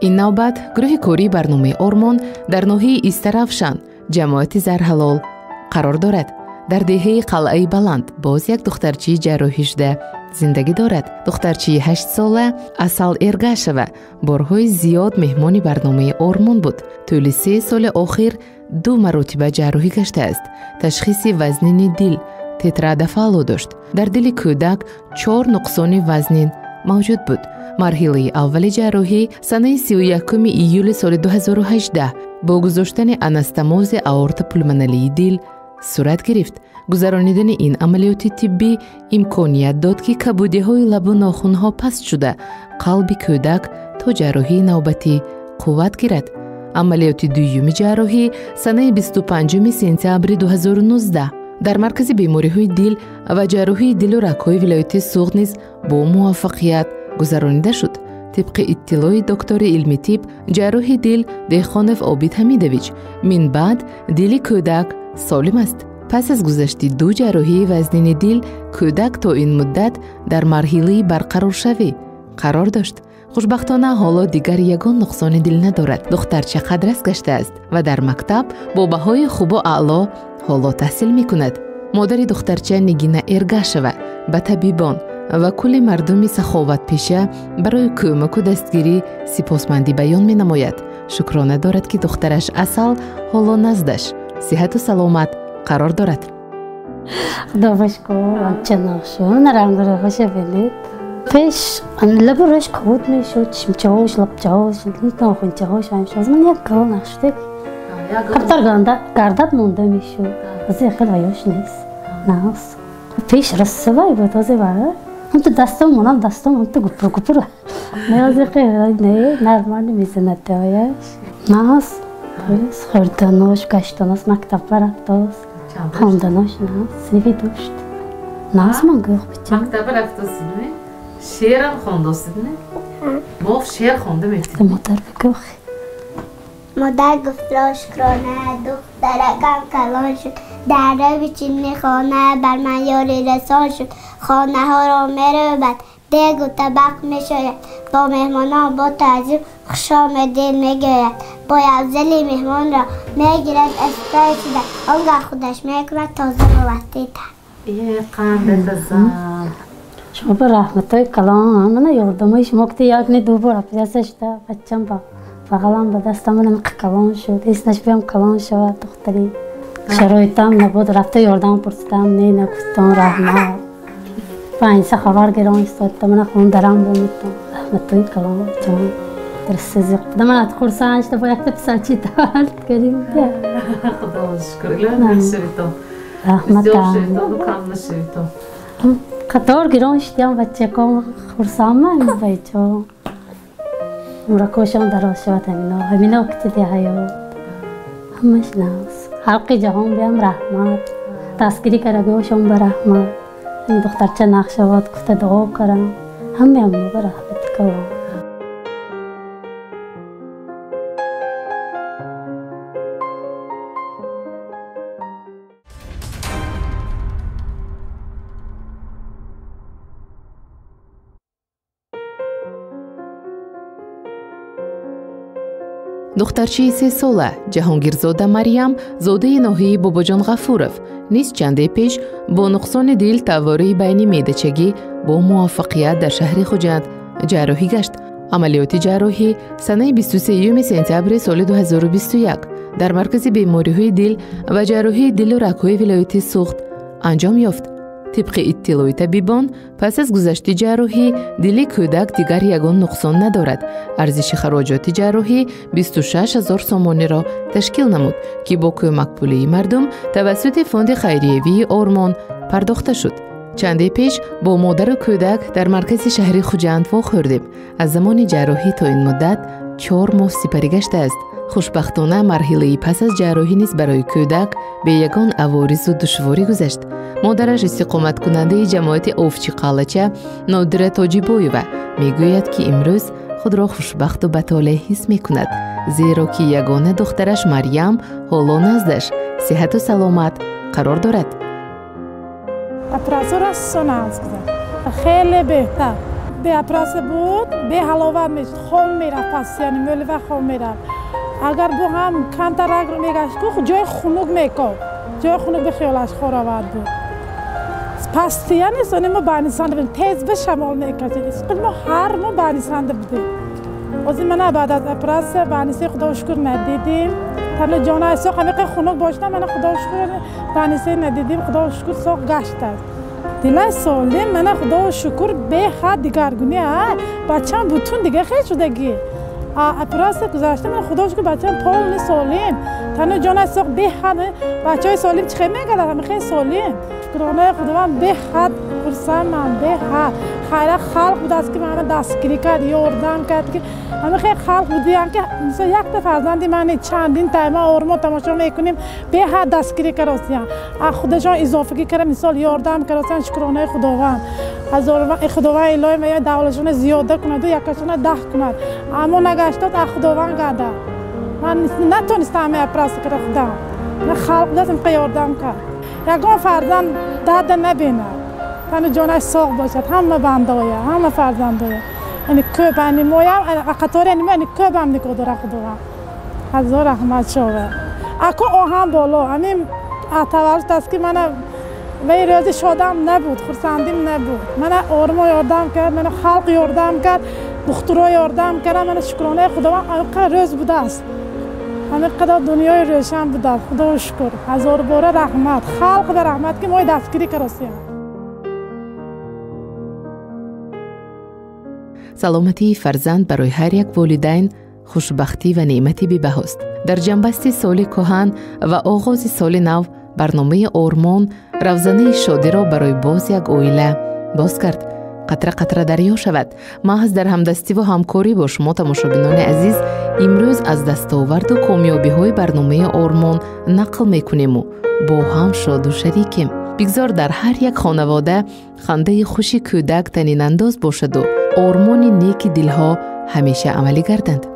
ин навбат гурӯҳи кории барномаи Ормон дар ноҳияи Истаравшан, ҷамоати Зарҳалол қарор дорад. дар деҳаи Қалъаи Баланд боз як духтарчии ҷарроҳӣ шуда зиндагӣ дорад. духтарчии 8 сола Асал Эргашева борҳои зиёд меҳмони барномаи Ормон буд. тӯли 3 соли охир 2 маротиба ҷарроҳӣ гашта ташхиси вазнини дил тетрадафало дошт. дар дили кӯдак 4 нуқсони вазнин мавҷуд буд. марҳилаи аввали ҷарроҳӣ санаи 31 июли соли 2018 бо гузоштани анастомози аорта пулмоналии дил сурат гирифт. гузаронидани ин амалиёти тиббӣ имконият дод ки кабудиҳои лабу нохунҳо паст шуда қалби кӯдак то ҷарроҳии навбатӣ қувват гирад. амалиёти дуюми ҷарроҳӣ санаи 25 сентябри 2019 дар маркази бемориҳои дил ва ҷарроҳии дилу рагҳои вилояти Суғд низ бо муваффақият гузаронида шуд. тибқи иттилои доктори илми тиб ҷарроҳи дил Дехонов Обид Ҳамидович минбаъд дили кӯдак солим аст. пас аз гузашти 2 ҷарроҳии вазнини дил кӯдак то ин муддат дар марҳилаи барқароршавӣ қарор дошт. хушбахтона ҳоло дигар ягон нуқсони дил надорад. духтарча қадрас гашта ва дар мактаб бо баҳои хубу аъло ҳоло таҳсил мекунад. модари духтарча Нигина Эргашева ба табибон ва кулли мардуми саховатпеша барои кӯмаку дастгирӣ сипосмандӣ баён менамояд. шукрона дорад ки духтараш Асал ҳоло наздаш сиҳату саломат қарор дорад. پیش لب روش کود میشد چمچه‌هاش لبچه‌هاش ناخن‌هاش همیشه از من یک کار نشده کمتر گردد مونده میشد از این خیلی هایش نیست ناس پیش رسوایی بود از این باره هم تو دستم منم دستم هم تو گپر گپر نه از این خیلی نه نرمانی میزند هایش ناس خوردناش گشتناش مکتب برفتاس خواندناش ناس سنفی داشت ناس من گوخ بچه مکتب رفتاسی نه؟ شعرم خونداستید نه؟ باف شعر خونده میتید؟ مادر بگوخ مادر گفت را شکرانه دخترکم کلان شد در رو بچینی خانه بر من یاری رسان شد خانه ها را میره بد دیگ و طبق میشاید با مهمانان با تعظیم خوش آمدید میگوید با افضلی مهمان را میگیرد استای شده آنگاه خودش میکند تازه بوستید یه قنده تزم شما به رحمتای کلام من یادمای شما که یک نه دو بار پیاسش ده بچم با فقلم به دستم من کلان شد اسمش بیام کلان شود دختری شرایطم نبود رفته یاردم پرسیدم نه نگفتم رحمت پنج خبر گرام استاد من خون درام بودم رحمتای کلام جان درس زیق من ادخل سانج ده با یک پسر چی دارد کردیم ده خدا شکر لعنت شویتو رحمت شویتو کام نشویتو قطار گران شدیم بچه کام خورسام من بایجا مرکوشان دراز شد همینا وقتی ده حیات همش ناس حلقی جهان بیام رحمت تسکیری کرگوشان به رحمت این دخترچه نقشوات گفته دعا کرم همه هم به رحمت کلام духтарчии 3 сола ҷаҳонгирзода Марьям зодаи ноҳияи Бобоҷон Ғафуров низ чанде пеш бо нуқсони дил тавории байни медачагӣ бо муваффақият дар шаҳри Хуҷанд ҷарроҳӣ гашт. амалиёти ҷарроҳӣ санаи 23 сентябри соли 2021 дар маркази бемориҳои дил ва ҷарроҳии дилу рагҳои вилояти Суғд анҷом ёфт. тибқи иттилои табибон пас аз гузашти ҷарроҳӣ дили кӯдак дигар ягон нуқсон надорад. арзиши хароҷоти ҷарроҳӣ 26 000 сомониро ташкил намуд ки бо кӯмак пулии мардум тавассути фонди хайриявии Ормон пардохта шуд. чанде пеш бо модару кӯдак дар маркази шаҳри Хуҷанд вохӯрдем. аз замони ҷарроҳӣ то ин муддат 4 моҳ сипарӣ гаштааст. хушбахтона марҳилаи пас аз ҷарроҳӣ низ барои кӯдак бе ягон аворизу душворӣ гузашт. модараш истиқоматкунандаи ҷамоати Овчи Қалача Нодира Тоҷибоева мегӯяд ки имрӯз худро хушбахту батоле ҳис мекунад, зеро ки ягона духтараш Марьям ҳоло наздаш сиҳату саломат қарор дорад. خیلی بهتر به اپراس بود به حلاوت میشد خام میرفت پس یعنی مولوه خام میرفت اگر بو هم کمتر رگ رو میگشت که جای خنک میکرد جای خنک به خیالش خوراود بود پستیه نیست ما بانیسنده بودیم تیز به شمال میکشید ما هر ما بانیسنده بودیم از این من بعد از اپراس بانیسی خدا شکر ندیدیم تنها جانای ساق همیشه خنک باشتم من خدا شکر بانیسی ندیدیم خدا شکر ساق گشت است دیلای سالم من خدا شکر به حد دیگرگونی بچه‌م بتون دیگه خیلی شدگی اپراس گذاشته من خدا شکر بچه‌م پول سالم تنها جانای ساق به حد بچه‌های سالم چه میگه همه خیلی سالم شکرانه خدا من به حد خرسند من به حد خیلی خلق بود است که من دستگیری کرد یاردم کرد که همه خیلی خلق بودیم که مثلا یک تا فرزندی من چندین تایم آرما تماشا میکنیم به حد دستگیری کردیم خودشان اضافه کردن مثال یاردم کردن شکرانه خداوند از خداوند الهی میاد دولتشون زیاده کند و یکشون 10 کند اما نگشتاد خداوند گرده من نتونستم اپراس کرد خدا من خلق دستم یاردم کرد یگان فرزند درد نبینه تنها جانش ساق باشد همه بنده‌ای همه فرزندای یعنی کوب انیمویم قطار انیمو یعنی کوب هم نگاه داره خداوند هزار رحمت شوه اکو آهم بالا همین تولد است که من وی روزی شادم نبود خرسندیم نبود من آرما یاردم کرد من خلق یاردم کرد دخترها یاردم کرد من شکرانه خداوند اینقدر روز بوده است همه قدر دنیای روشن بوده خدا شکر هزار باره رحمت خلق به رحمت که ما دستگیری کردیم саломатии фарзанд барои ҳар як волидайн хушбахтӣ ва неъмати бебаҳост. дар ҷанбасти соли кӯҳан ва оғози соли нав барномаи ормон равзанаи шодиро барои боз як оила боз кард. қатра қатра дарьё шавад. маҳз дар ҳамдастиву ҳамкорӣ бо шумо тамошобинони азиз имрӯз аз дастоварду комёбиҳои барномаи ормон нақл мекунему бо ҳам шоду шарикем. бигзор дар ҳар як хонавода хандаи хуши кӯдак танинандоз бошаду ормони неки дилҳо ҳамеша амалӣ гарданд.